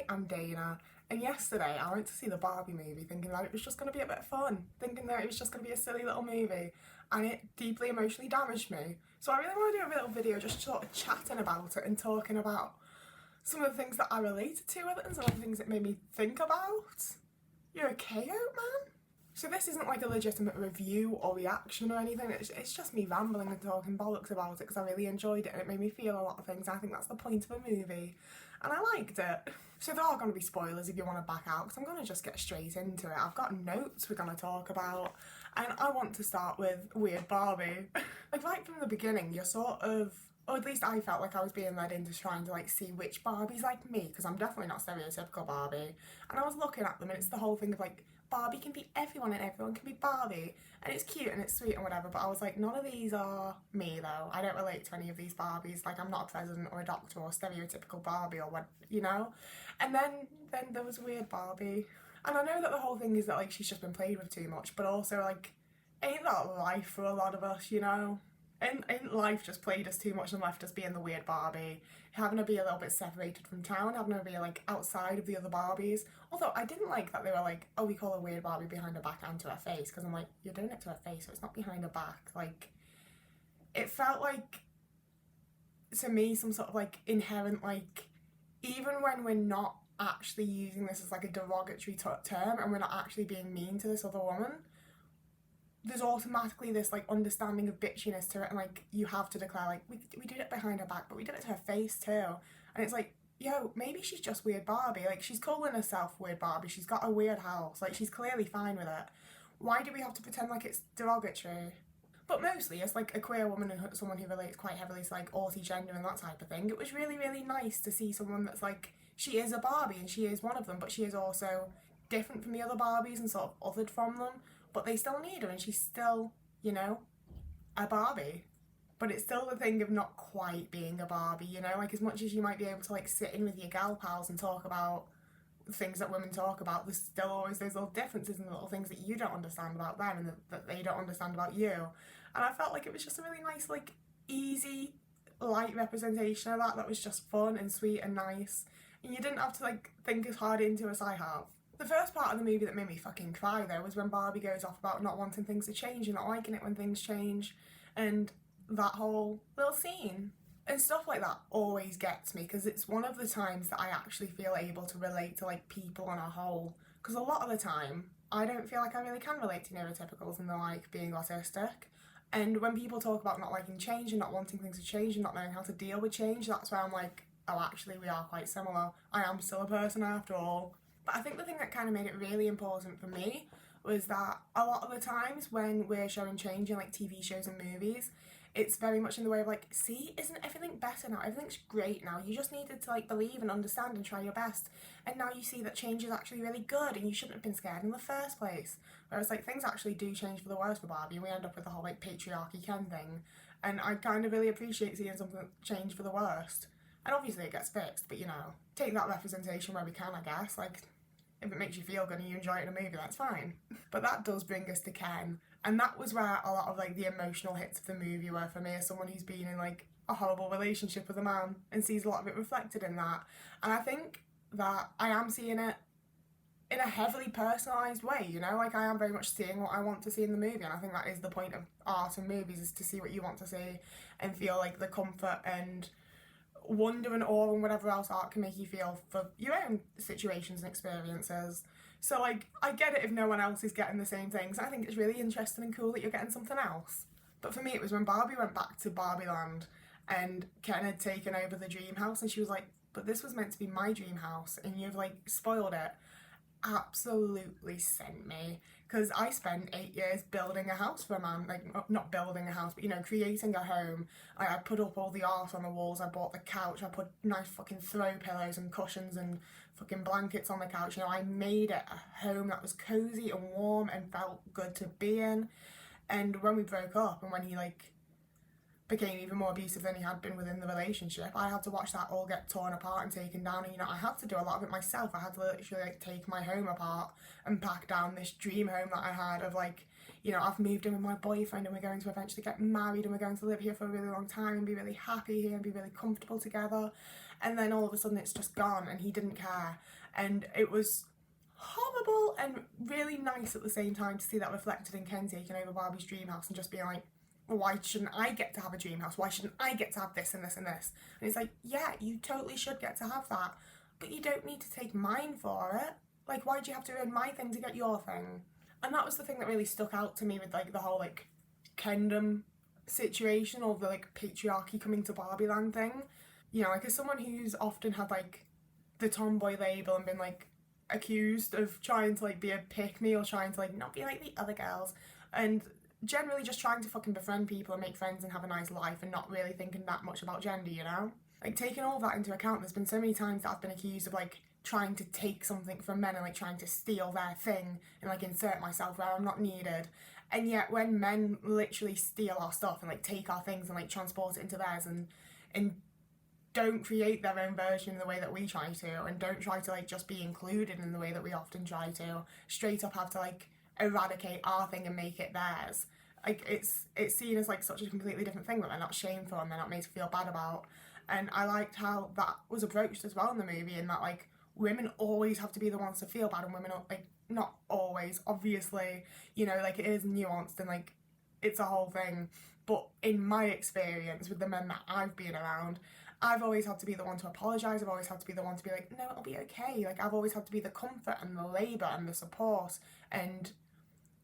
I'm Dana, and yesterday I went to see the Barbie movie thinking that it was just going to be a bit of fun, thinking that it was just going to be a silly little movie, and it deeply emotionally damaged me. So I really want to do a little video just sort of chatting about it and talking about some of the things that I related to with it and some of the things it made me think about. You okay, Oat Man? So this isn't like a legitimate review or reaction or anything, it's just me rambling and talking bollocks about it because I really enjoyed it and it made me feel a lot of things. I think that's the point of a movie and I liked it. So there are going to be spoilers if you want to back out because I'm going to just get straight into it. I've got notes we're going to talk about and I want to start with Weird Barbie. Like right from the beginning you're sort of, or at least I felt like I was being led into trying to like see which Barbie's like me, because I'm definitely not stereotypical Barbie. And I was looking at them and it's the whole thing of like, Barbie can be everyone and everyone can be Barbie. And it's cute and it's sweet and whatever, but I was like, none of these are me though. I don't relate to any of these Barbies. Like I'm not a president or a doctor or a stereotypical Barbie or what, you know? And then there was Weird Barbie. And I know that the whole thing is that like she's just been played with too much, but also like, ain't that life for a lot of us, you know? Ain't life just played us too much and left us being the weird Barbie, having to be a little bit separated from town, having to be like outside of the other Barbies. Although I didn't like that they were like, oh, we call her weird Barbie behind her back and to her face, because I'm like, you're doing it to her face, so it's not behind her back. Like, it felt like, to me, some sort of like inherent, like, even when we're not actually using this as like a derogatory term and we're not actually being mean to this other woman, there's automatically this like understanding of bitchiness to it, and like you have to declare like we did it behind her back, but we did it to her face too. And it's like, yo, maybe she's just weird Barbie. Like she's calling herself weird Barbie, she's got a weird house, like she's clearly fine with it. Why do we have to pretend like it's derogatory? But mostly as like a queer woman and someone who relates quite heavily to like aughty gender and that type of thing, it was really, really nice to see someone that's like, she is a Barbie and she is one of them, but she is also different from the other Barbies and sort of othered from them, but they still need her and she's still, you know, a Barbie. But it's still the thing of not quite being a Barbie, you know, like as much as you might be able to like sit in with your gal pals and talk about things that women talk about, there's still always those little differences and little things that you don't understand about them and that they don't understand about you. And I felt like it was just a really nice, like, easy, light representation of that was just fun and sweet and nice. And you didn't have to, like, think as hard into as I have. The first part of the movie that made me fucking cry, though, was when Barbie goes off about not wanting things to change and not liking it when things change, and that whole little scene. And stuff like that always gets me because it's one of the times that I actually feel able to relate to like people on a whole, because a lot of the time I don't feel like I really can relate to neurotypicals and the like being autistic. And when people talk about not liking change and not wanting things to change and not knowing how to deal with change, that's where I'm like, oh, actually we are quite similar. I am still a person after all. But I think the thing that kind of made it really important for me was that a lot of the times when we're showing change in like TV shows and movies, it's very much in the way of like, see, isn't everything better now? Everything's great now. You just needed to like believe and understand and try your best. And now you see that change is actually really good and you shouldn't have been scared in the first place. Whereas like things actually do change for the worse for Barbie and we end up with the whole like patriarchy Ken thing. And I kind of really appreciate seeing something change for the worst. And obviously it gets fixed, but you know, take that representation where we can, I guess. Like, if it makes you feel good and you enjoy it in a movie, that's fine. But that does bring us to Ken. And that was where a lot of like the emotional hits of the movie were for me as someone who's been in like a horrible relationship with a man and sees a lot of it reflected in that. And I think that I am seeing it in a heavily personalised way, you know? Like I am very much seeing what I want to see in the movie, and I think that is the point of art and movies, is to see what you want to see and feel like the comfort and wonder and awe and whatever else art can make you feel for your own situations and experiences. So like, I get it if no one else is getting the same things. I think it's really interesting and cool that you're getting something else. But for me it was when Barbie went back to Barbie Land and Ken had taken over the dream house and she was like, but this was meant to be my dream house and you've like spoiled it. Absolutely sent me, because I spent 8 years building a house for a man, like not building a house but you know, creating a home. I put up all the art on the walls, I bought the couch, I put nice fucking throw pillows and cushions and fucking blankets on the couch, you know, I made it a home that was cozy and warm and felt good to be in. And when we broke up and when he like became even more abusive than he had been within the relationship, I had to watch that all get torn apart and taken down, and you know, I had to do a lot of it myself. I had to literally like take my home apart and pack down this dream home that I had of like, you know, I've moved in with my boyfriend and we're going to eventually get married and we're going to live here for a really long time and be really happy here and be really comfortable together. and then all of a sudden it's just gone and he didn't care. And it was horrible and really nice at the same time to see that reflected in Ken taking over Barbie's dream house and just being like, well, why shouldn't I get to have a dream house? Why shouldn't I get to have this and this and this? And it's like, yeah, you totally should get to have that, but you don't need to take mine for it. Like, why do you have to earn my thing to get your thing? And that was the thing that really stuck out to me with like the whole like Kendom situation, or the like patriarchy coming to Barbie Land thing. You know, like as someone who's often had like the tomboy label and been like accused of trying to like be a pick-me or trying to like not be like the other girls, and generally just trying to fucking befriend people and make friends and have a nice life and not really thinking that much about gender, you know? Like, taking all of that into account, there's been so many times that I've been accused of like trying to take something from men and like trying to steal their thing and like insert myself where I'm not needed. And yet when men literally steal our stuff and like take our things and like transport it into theirs and don't create their own version in the way that we try to, and don't try to like just be included in the way that we often try to, straight up have to like eradicate our thing and make it theirs. Like, it's seen as like such a completely different thing that they're not shamed for and they're not made to feel bad about. And I liked how that was approached as well in the movie, in that like women always have to be the ones to feel bad, and women are like, not always, obviously, you know, like it is nuanced and like it's a whole thing, but in my experience with the men that I've been around, I've always had to be the one to apologise, I've always had to be the one to be like, no, it'll be okay. Like, I've always had to be the comfort and the labour and the support, and,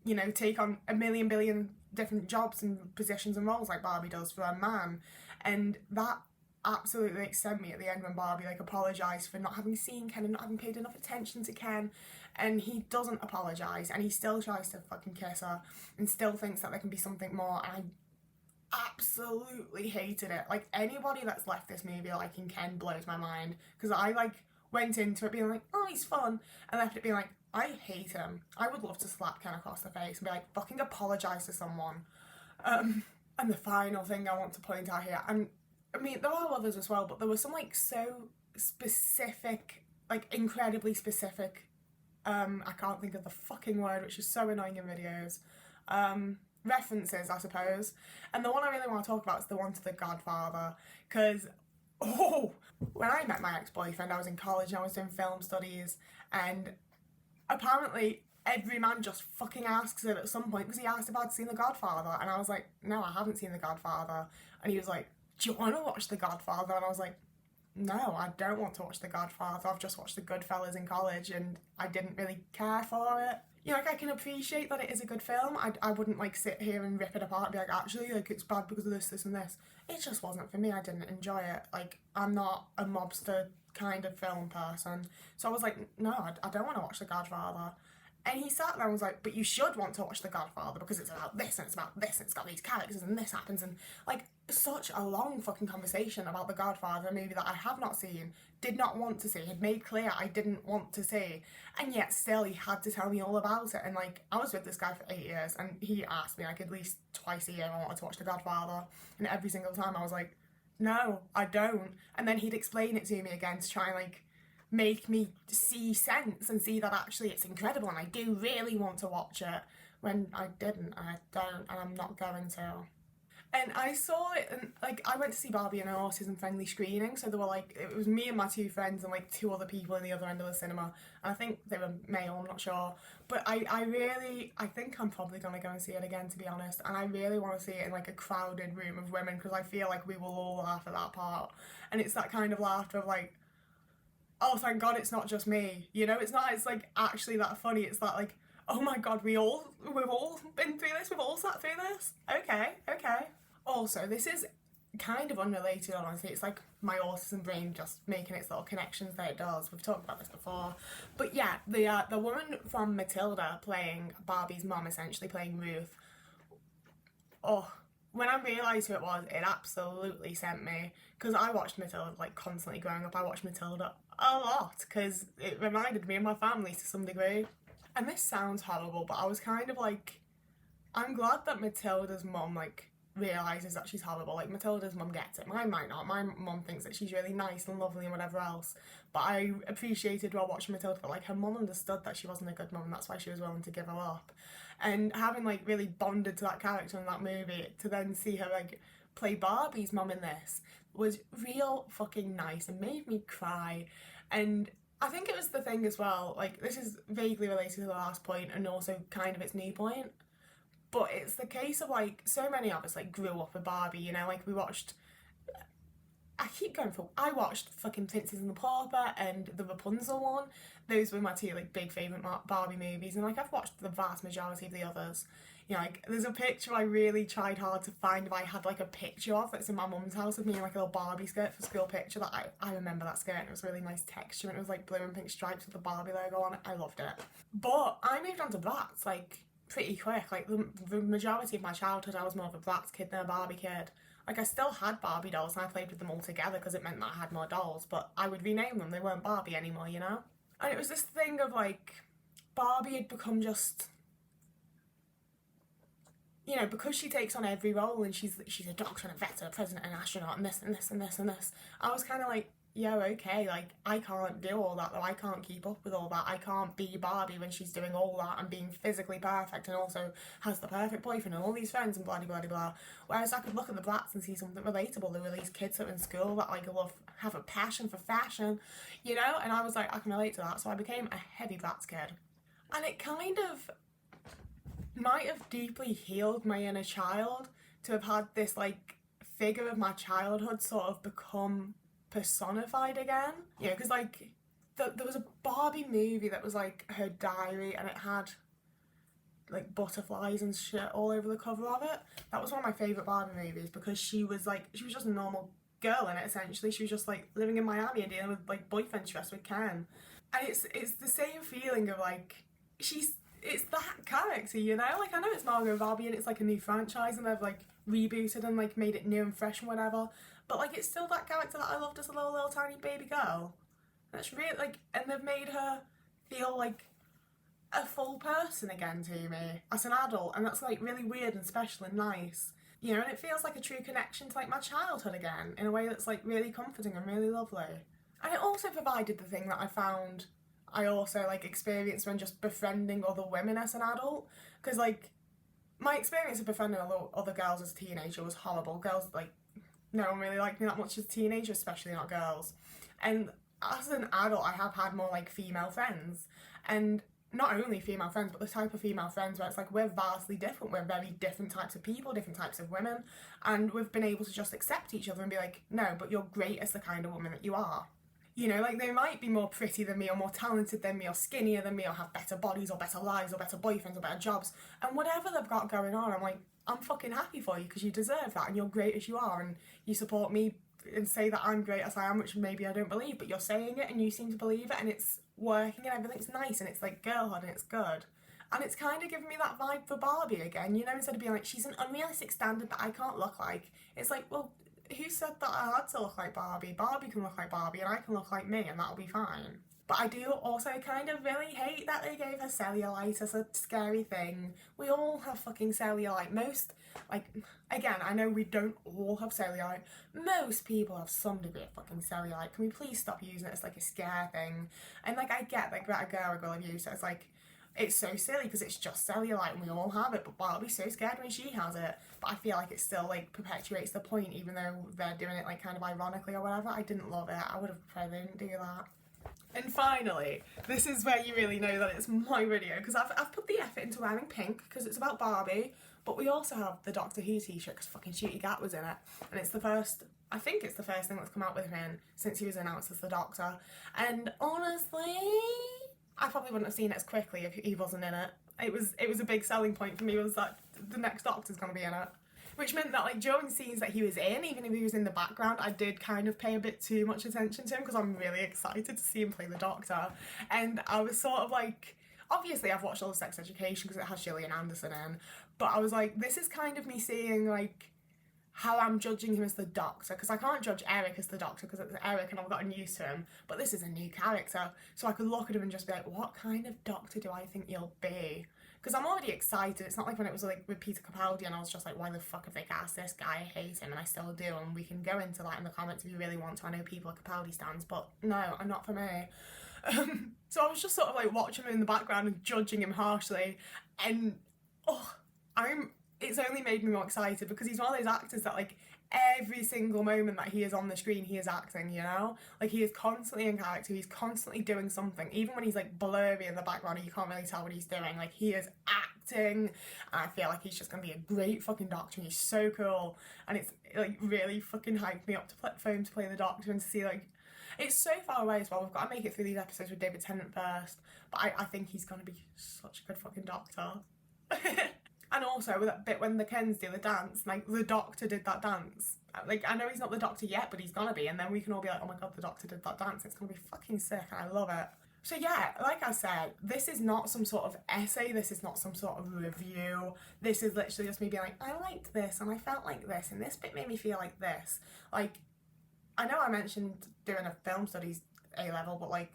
you know, take on a million billion different jobs and positions and roles like Barbie does for a man. And that absolutely like sent me at the end when Barbie like apologised for not having seen Ken and not having paid enough attention to Ken, and he doesn't apologise and he still tries to fucking kiss her and still thinks that there can be something more. And I absolutely hated it. Like, anybody that's left this movie liking Ken blows my mind, because I like went into it being like, oh, he's fun, and left it being like, I hate him. I would love to slap Ken across the face and be like, fucking apologise to someone. And the final thing I want to point out here, and I mean, there are others as well, but there was some like so specific, like incredibly specific, I can't think of the fucking word, which is so annoying in videos, references, I suppose. And the one I really want to talk about is the one to The Godfather, because, oh, when I met my ex-boyfriend, I was in college and I was doing film studies, and apparently every man just fucking asks it at some point, because he asked if I'd seen The Godfather, and I was like, no, I haven't seen The Godfather. And he was like, do you want to watch The Godfather? And I was like, no, I don't want to watch The Godfather. I've just watched The Goodfellas in college and I didn't really care for it. You know, like, I can appreciate that it is a good film. I wouldn't like sit here and rip it apart and be like, actually, like, it's bad because of this, this and this. It just wasn't for me. I didn't enjoy it. Like, I'm not a mobster kind of film person. So I was like, no, I don't want to watch The Godfather. And he sat there and was like, but you should want to watch The Godfather because it's about this and it's about this and it's got these characters and this happens, and like such a long fucking conversation about The Godfather, a movie that I have not seen, did not want to see, had made clear I didn't want to see, and yet still he had to tell me all about it. And like, I was with this guy for 8 years and he asked me like at least twice a year I wanted to watch The Godfather, and every single time I was like, no, I don't. And then he'd explain it to me again to try and like make me see sense and see that actually it's incredible and I do really want to watch it, when I didn't, and I don't, and I'm not going to. And I saw it, and like, I went to see Barbie in an autism friendly screening, so there were like, it was me and my two friends and like two other people in the other end of the cinema, and I think they were male, I'm not sure, but I think I'm probably going to go and see it again, to be honest, and I really want to see it in like a crowded room of women, because I feel like we will all laugh at that part, and it's that kind of laughter of like, oh, thank God it's not just me, you know, it's like actually that funny, it's that like, oh my God, we've all been through this, we've all sat through this, okay. Also, this is kind of unrelated, honestly, it's like my autism brain just making its little connections that it does, we've talked about this before, but yeah, the woman from Matilda playing Barbie's mum, essentially playing Ruth, oh, when I realised who it was, it absolutely sent me, because I watched Matilda like constantly growing up. I watched Matilda a lot because it reminded me of my family to some degree. And this sounds horrible, but I was kind of like, I'm glad that Matilda's mum like realises that she's horrible. Like, Matilda's mum gets it. Mine might not. My mum thinks that she's really nice and lovely and whatever else. But I appreciated while watching Matilda that like her mum understood that she wasn't a good mum, and that's why she was willing to give her up. And having like really bonded to that character in that movie, to then see her like play Barbie's mum in this was real fucking nice and made me cry. And I think it was the thing as well, like, this is vaguely related to the last point and also kind of its new point, but it's the case of, like, so many of us, like, grew up with Barbie, you know, like, we watched, I watched fucking Princess and the Pauper and the Rapunzel one. Those were my two, like, big favourite Barbie movies, and, like, I've watched the vast majority of the others. You know, like, there's a picture I really tried hard to find if I had, like, a picture of that's in my mum's house of me in, like, a little Barbie skirt for school picture. That I remember that skirt, and it was really nice texture, and it was, like, blue and pink stripes with the Barbie logo on it. I loved it. But I moved on to Bratz, like, pretty quick. Like, the majority of my childhood, I was more of a Bratz kid than a Barbie kid. Like, I still had Barbie dolls, and I played with them all together because it meant that I had more dolls, but I would rename them. They weren't Barbie anymore, you know? And it was this thing of, like, Barbie had become just, you know, because she takes on every role and she's a doctor and a vet and a president and an astronaut and this and this and this and this, I was kind of like, yeah, okay, like, I can't do all that though. I can't keep up with all that. I can't be Barbie when she's doing all that and being physically perfect and also has the perfect boyfriend and all these friends and blah blah blah blah. Whereas I could look at the Bratz and see something relatable. There were these kids that were in school that, like, have a passion for fashion, you know, and I was like, I can relate to that. So I became a heavy Bratz kid, and it kind of might have deeply healed my inner child to have had this, like, figure of my childhood sort of become personified again. You know, because, like, there was a Barbie movie that was, like, her diary, and it had, like, butterflies and shit all over the cover of it. That was one of my favourite Barbie movies because she was just a normal girl in it, essentially. She was just, like, living in Miami and dealing with, like, boyfriend stress with Ken. And it's the same feeling of, like, it's that character, you know? Like, I know it's Margot Robbie and it's, like, a new franchise and they've, like, rebooted and, like, made it new and fresh and whatever, but, like, it's still that character that I loved as a little tiny baby girl. And it's really, like, and they've made her feel like a full person again to me as an adult, and that's, like, really weird and special and nice, you know, and it feels like a true connection to, like, my childhood again in a way that's, like, really comforting and really lovely. And it also provided the thing that I found I also, like, experienced when just befriending other women as an adult, because, like, my experience of befriending other girls as a teenager was horrible. Girls, like, no one really liked me that much as a teenager, especially not girls. And as an adult, I have had more, like, female friends, and not only female friends, but the type of female friends where it's like, we're vastly different, we're very different types of people, different types of women, and we've been able to just accept each other and be like, no, but you're great as the kind of woman that you are. You know, like, they might be more pretty than me or more talented than me or skinnier than me or have better bodies or better lives or better boyfriends or better jobs, and whatever they've got going on, I'm like, I'm fucking happy for you because you deserve that and you're great as you are and you support me and say that I'm great as I am, which maybe I don't believe, but you're saying it and you seem to believe it and it's working and everything's nice and it's, like, girlhood and it's good. And it's kind of giving me that vibe for Barbie again, you know, instead of being like, she's an unrealistic standard that I can't look like. It's like, well, who said that I had to look like Barbie? Barbie can look like Barbie and I can look like me and that'll be fine. But I do also kind of really hate that they gave her cellulite as a scary thing. We all have fucking cellulite. Most, like, again, I know we don't all have cellulite. Most people have some degree of fucking cellulite. Can we please stop using it as, like, a scare thing? And, like, I get, like, that a girl have used it as, like, it's so silly because it's just cellulite and we all have it, but Barbie's so scared when she has it. But I feel like it still, like, perpetuates the point, even though they're doing it, like, kind of ironically or whatever. I didn't love it. I would have preferred they didn't do that. And finally, this is where you really know that it's my video, because I've put the effort into wearing pink because it's about Barbie, but we also have the Doctor Who t-shirt because fucking Ncuti Gatwa's in it, and it's the first, I think it's the first thing that's come out with him since he was announced as the Doctor, and honestly, I probably wouldn't have seen it as quickly if he wasn't in it. It was a big selling point for me, was that the next Doctor's going to be in it. Which meant that, like, during scenes that he was in, even if he was in the background, I did kind of pay a bit too much attention to him because I'm really excited to see him play the Doctor. And I was sort of like, obviously I've watched all of Sex Education because it has Gillian Anderson in, but I was like, this is kind of me seeing, like, how I'm judging him as the Doctor, because I can't judge Eric as the Doctor because it's Eric and I've gotten used to him, but this is a new character, so I could look at him and just be like, what kind of Doctor do I think you'll be? Because I'm already excited. It's not like when it was, like, with Peter Capaldi and I was just like, why the fuck have they cast this guy? I hate him, and I still do, and we can go into that in the comments if you really want to. I know people are Capaldi stans, but no, I'm not for me. So I was just sort of, like, watching him in the background and judging him harshly, and it's only made me more excited because he's one of those actors that, like, every single moment that he is on the screen, he is acting, you know? Like, he is constantly in character, he's constantly doing something, even when he's like blurry in the background and you can't really tell what he's doing, like, he is acting, and I feel like he's just gonna be a great fucking Doctor, and he's so cool, and it's like really fucking hyped me up to for him to play the Doctor and to see, like, it's so far away as well. We've got to make it through these episodes with David Tennant first, but I think he's gonna be such a good fucking Doctor. And also with that bit when the Kens do the dance, like, the Doctor did that dance. Like, I know he's not the Doctor yet, but he's gonna be, and then we can all be like, oh my god, the Doctor did that dance. It's gonna be fucking sick, and I love it. So yeah, like I said, this is not some sort of essay, this is not some sort of review, this is literally just me being like, I liked this, and I felt like this, and this bit made me feel like this. Like, I know I mentioned doing a film studies A-level, but like,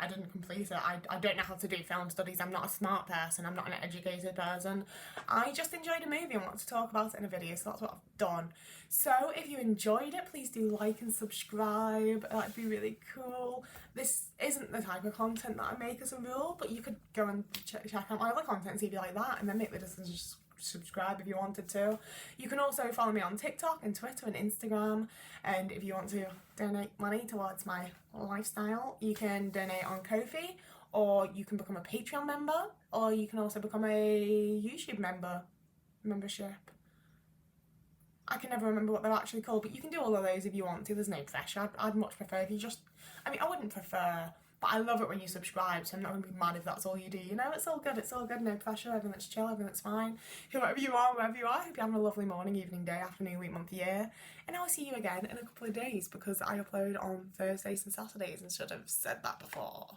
I didn't complete it. I don't know how to do film studies. I'm not a smart person. I'm not an educated person. I just enjoyed a movie and wanted to talk about it in a video, so that's what I've done. So if you enjoyed it, please do like and subscribe. That'd be really cool. This isn't the type of content that I make as a rule, but you could go and check out my other content and see if you like that, and then make the decision to subscribe if you wanted to. You can also follow me on TikTok and Twitter and Instagram, and if you want to donate money towards my lifestyle, you can donate on Ko-fi, or you can become a Patreon member, or you can also become a YouTube membership. I can never remember what they're actually called, but you can do all of those if you want to. There's no pressure. I'd much prefer if you just, I mean, I wouldn't prefer, but I love it when you subscribe, so I'm not going to be mad if that's all you do, you know? It's all good, no pressure, everything's chill, everything's fine. Whoever you are, wherever you are, I hope you're having a lovely morning, evening, day, afternoon, week, month, year. And I'll see you again in a couple of days, because I upload on Thursdays and Saturdays and should have said that before.